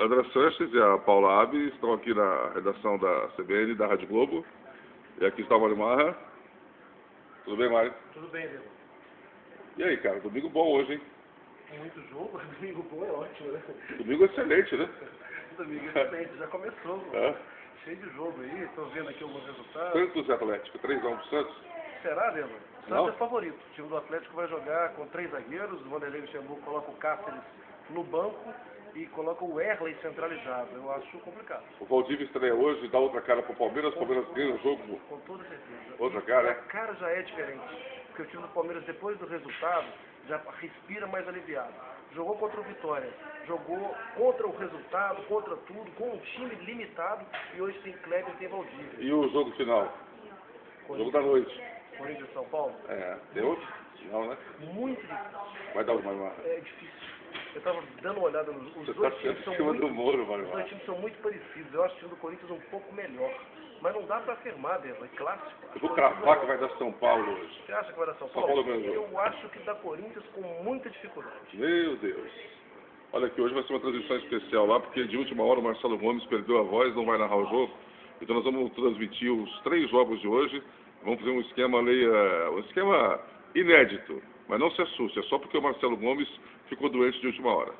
André Sanches e a Paula Abbe estão aqui na redação da CBN e da Rádio Globo. E aqui está o Mário Marra. Tudo bem, Mário? Tudo bem, Diego. E aí, cara, domingo bom hoje, hein? Muito jogo, domingo bom é ótimo, né? Domingo excelente, né? Domingo excelente, já começou, É. cheio de jogo aí, estou vendo aqui alguns resultados. Santos e Atlético, 3-1 pro Santos. Será, Diego? Não. Santos é favorito. O time do Atlético vai jogar com 3 zagueiros, o Vanderlei Luxemburgo coloca o Cáceres no banco e coloca o Erley centralizado. Eu acho complicado. O Valdívia estreia hoje, dá outra cara pro Palmeiras. O Palmeiras ganha o jogo. Com toda certeza. Outra cara, A é? cara já é diferente. Porque o time do Palmeiras, depois do resultado, já respira mais aliviado. Jogou contra o Vitória, jogou contra o resultado, contra tudo, com um time limitado, e hoje tem Kleber e tem Valdívia. E o jogo final? O jogo da noite. Corinthians e São Paulo? É, tem outro? Não, né? Muito difícil. Vai dar o Mário Marra. É difícil. Eu estava dando uma olhada nos Você dois tá times sempre são em cima muito, do muro, Mário os dois Marra. times são muito parecidos. Eu acho o time do Corinthians um pouco melhor. Mas não dá para afirmar, Deva, é clássico. Eu vou cravar que vai dar São Paulo hoje. Você acha que vai dar São São Paulo? Paulo ganhou. Eu acho que dá Corinthians com muita dificuldade. Meu Deus. Olha aqui, hoje vai ser uma transmissão especial lá, porque de última hora o Marcelo Gomes perdeu a voz, não vai narrar o jogo. Então nós vamos transmitir os 3 jogos de hoje. Vamos fazer um esquema inédito. Mas não se assuste, é só porque o Marcelo Gomes ficou doente de última hora.